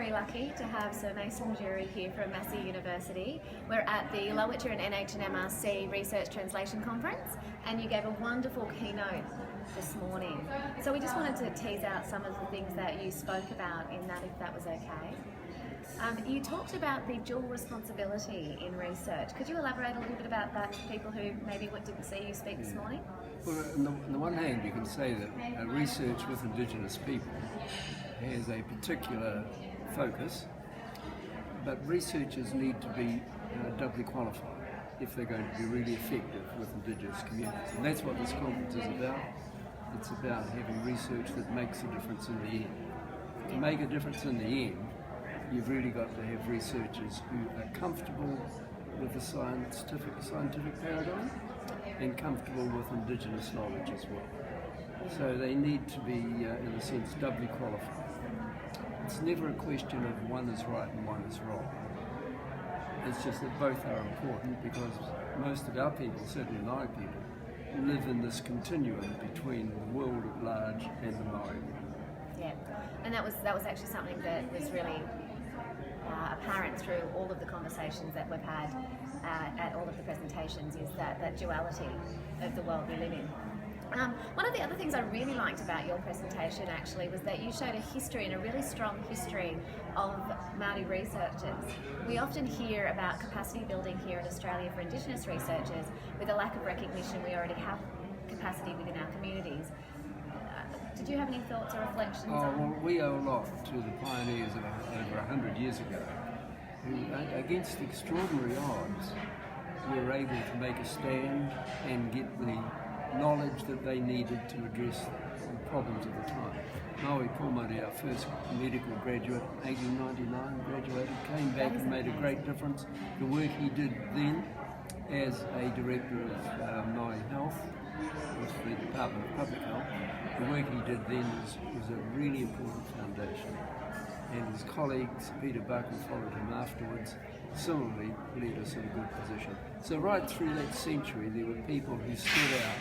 very lucky to have Sir Mason Durie here from Massey University. We're at the Lowitja and NHMRC Research Translation Conference, and you gave a wonderful keynote this morning. So we just wanted to tease out some of the things that you spoke about in that, if that was okay. You talked about the dual responsibility in research. Could you elaborate a little bit about that for people who maybe didn't see you speak this morning? Well, on the one hand, you can say that research with Indigenous people has a particular focus, but researchers need to be doubly qualified if they're going to be really effective with Indigenous communities. And that's what this conference is about. It's about having research that makes a difference in the end. To make a difference in the end, you've really got to have researchers who are comfortable with the scientific paradigm and comfortable with Indigenous knowledge as well. So they need to be, in a sense, doubly qualified. It's never a question of one is right and one is wrong. It's just that both are important because most of our people, certainly Māori people, live in this continuum between the world at large and the Māori. Yeah, and that was actually something that was really apparent through all of the conversations that we've had at all of the presentations, is that duality of the world we live in. One of the other things I really liked about your presentation actually was that you showed a history, and a really strong history, of Māori researchers. We often hear about capacity building here in Australia for Indigenous researchers. With a lack of recognition, we already have capacity within our communities. Did you have any thoughts or reflections on? Well, we owe a lot to the pioneers of over 100 years ago, who, against extraordinary odds, were able to make a stand and get the knowledge that they needed to address the problems of the time. Maui Pomare, our first medical graduate, 1899, graduated, came back and made a great difference. The work he did then as a director of Maui Health, with the Department of Public Health, the work he did then was a really important foundation. And his colleagues, Peter Buck, who followed him afterwards, similarly led us in a good position. So right through that century, there were people who stood out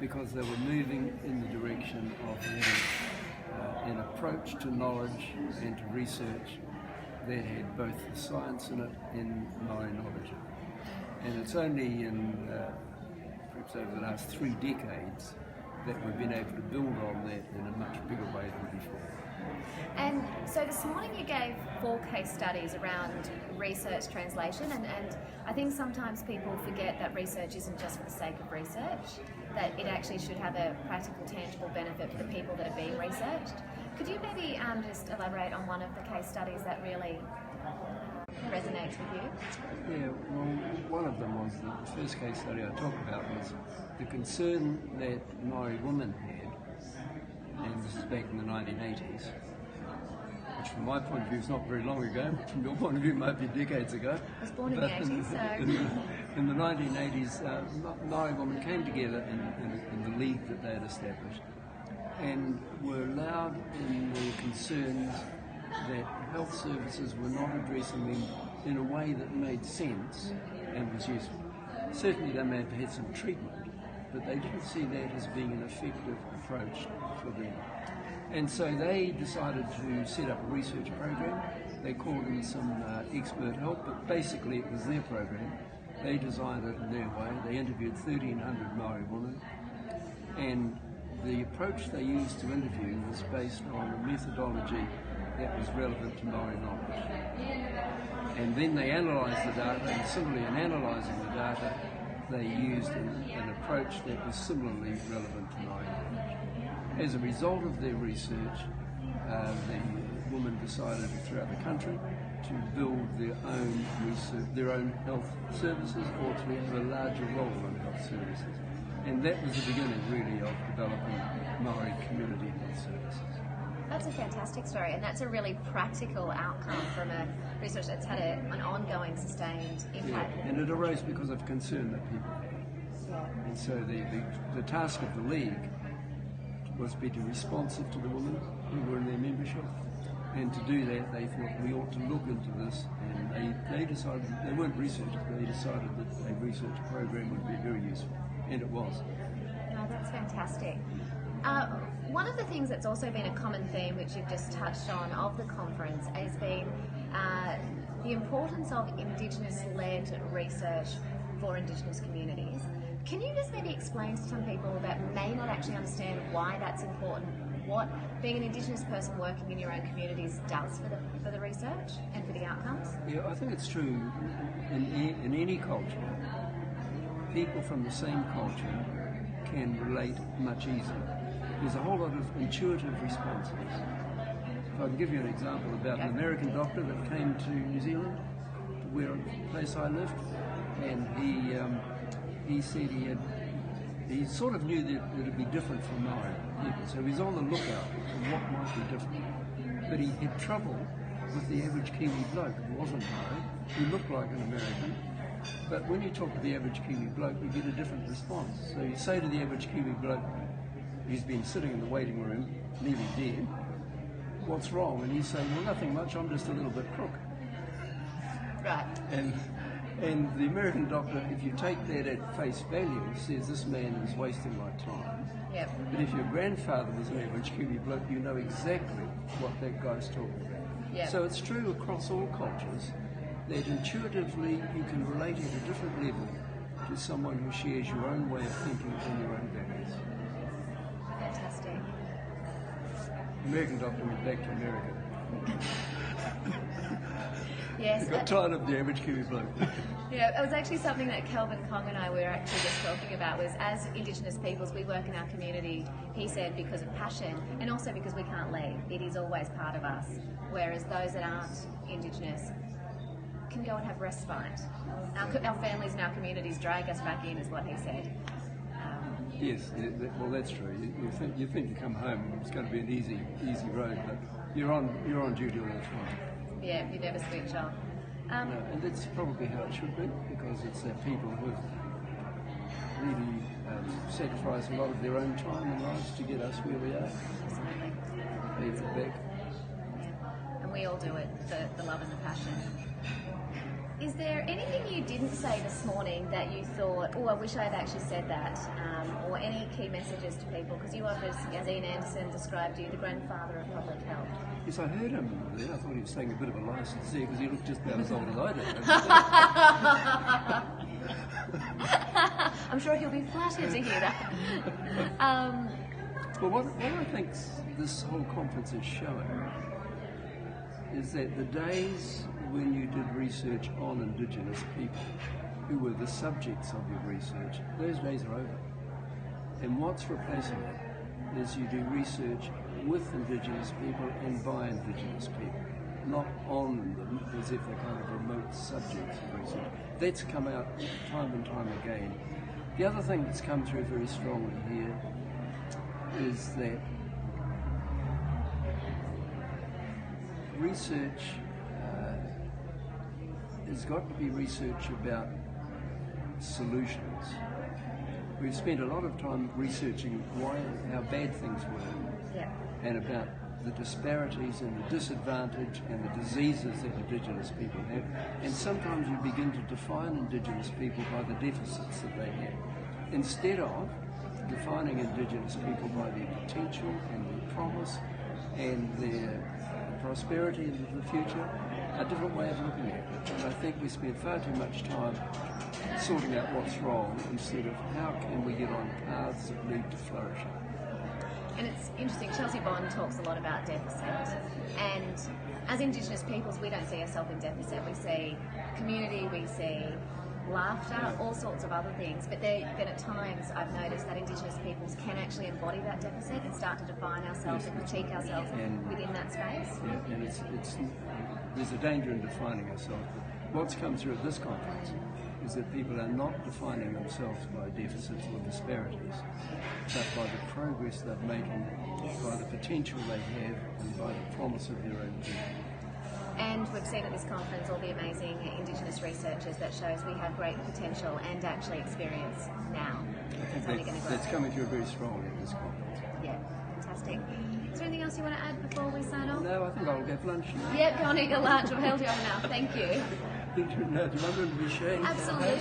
because they were moving in the direction of having an approach to knowledge and to research that had both the science in it and Māori knowledge. And it's only in perhaps over the last 3 decades that we've been able to build on that in a much bigger way than before. And so this morning you gave 4 case studies around research translation, and I think sometimes people forget that research isn't just for the sake of research, that it actually should have a practical, tangible benefit for the people that are being researched. Could you maybe just elaborate on one of the case studies that really resonates with you? Yeah, well, one of them was the first case study I talked about was the concern that Māori women had, and this is back in the 1980s, which from my point of view is not very long ago, but from your point of view might be decades ago. I was born in the 80s, so... In the 1980s, Māori women came together in the league that they had established and were loud in their concerns that health services were not addressing them in a way that made sense and was useful. Certainly they may have had some treatment, but they didn't see that as being an effective approach for them. And so they decided to set up a research program. They called in some expert help, but basically it was their program. They designed it in their way. They interviewed 1,300 Māori women, and the approach they used to interview was based on a methodology that was relevant to Māori knowledge. And then they analysed the data, and similarly in analysing the data, they used an approach that was similarly relevant to Māori knowledge. As a result of their research, the women decided throughout the country to build their own research, their own health services, or to have a larger role in health services. And that was the beginning, really, of developing Māori community health services. That's a fantastic story, and that's a really practical outcome from a research that's had an ongoing, sustained impact. Yeah, and it arose because of concern that people had. Yeah. And so the task of the League was to be responsive to the women who were in their membership. And to do that, they thought we ought to look into this, and they decided, they weren't researchers, but they decided that a research program would be very useful, and it was. No, that's fantastic. One of the things that's also been a common theme, which you've just touched on, of the conference has been the importance of Indigenous-led research for Indigenous communities. Can you just maybe explain to some people that may not actually understand why that's important, what being an Indigenous person working in your own communities does for the research and for the outcomes? Yeah, I think it's true in any culture. People from the same culture can relate much easier. There's a whole lot of intuitive responses. If I can give you an example about an American doctor that came to New Zealand, where the place I lived, and he said he sort of knew that it'd be different from Maori people, so he's on the lookout for what might be different. But he had trouble with the average Kiwi bloke who wasn't Maori, who looked like an American. But when you talk to the average Kiwi bloke, you get a different response. So you say to the average Kiwi bloke, who's been sitting in the waiting room, nearly dead, what's wrong? And he's saying, well, nothing much, I'm just a little bit crook. Right. And the American doctor, if you take that at face value, says this man is wasting my time. Yep. But if your grandfather was an average Kiwi bloke, you know exactly what that guy's talking about. Yep. So it's true across all cultures that intuitively you can relate at a different level to someone who shares your own way of thinking and your own values. Fantastic. The American doctor went back to America. Yes. He got tired of the average Kiwi bloke. Yeah, it was actually something that Kelvin Kong and I were actually just talking about, was as Indigenous peoples, we work in our community, he said, because of passion and also because we can't leave. It is always part of us. Whereas those that aren't Indigenous can go and have respite. Our families and our communities drag us back in, is what he said. Yes, well that's true. You think you come home and it's going to be an easy road, but you're on duty all the time. Yeah, you never switch off. No, and that's probably how it should be, because it's people who have really sacrificed a lot of their own time and lives to get us where we are. Absolutely. Leave it back. Yeah. And we all do it for the love and the passion. Is there anything you didn't say this morning that you thought, oh, I wish I had actually said that, or any key messages to people? Because you are, as Ian Anderson described you, the grandfather of public health. Yes, I heard him there. I thought he was saying a bit of a license there, because he looked just about as old as I did. I'm sure he'll be flattered to hear that. Well, what I think this whole conference is showing is that the days when you did research on Indigenous people, who were the subjects of your research, those days are over. And what's replacing it is you do research with Indigenous people and by Indigenous people, not on them as if they're kind of remote subjects of research. That's come out time and time again. The other thing that's come through very strongly here is that research has got to be research about solutions. We've spent a lot of time researching how bad things were, and about the disparities and the disadvantage and the diseases that Indigenous people have. And sometimes we begin to define Indigenous people by the deficits that they have, instead of defining Indigenous people by their potential and their promise and their prosperity into the future. A different way of looking at it. And I think we spend far too much time sorting out what's wrong instead of how can we get on paths that lead to flourishing. And it's interesting, Chelsea Bond talks a lot about deficit, and as Indigenous peoples we don't see ourselves in deficit. We see community, we see laughter, all sorts of other things, but then at times I've noticed that Indigenous peoples can actually embody that deficit and start to define ourselves and critique ourselves within that space. Yeah, and there's a danger in defining ourselves, but what's come through at this conference is that people are not defining themselves by deficits or disparities, but by the progress they're making, by the potential they have, and by the promise of their own future. And we've seen at this conference all the amazing Indigenous researchers that shows we have great potential and actually experience now. I think that's coming through very strongly at this conference. Yeah, fantastic. Is there anything else you want to add before we sign off? No, I think I'll go for lunch now. Yep, go and eat your lunch. I've held you over now. Thank you. No, do you want to be ashamed? Absolutely.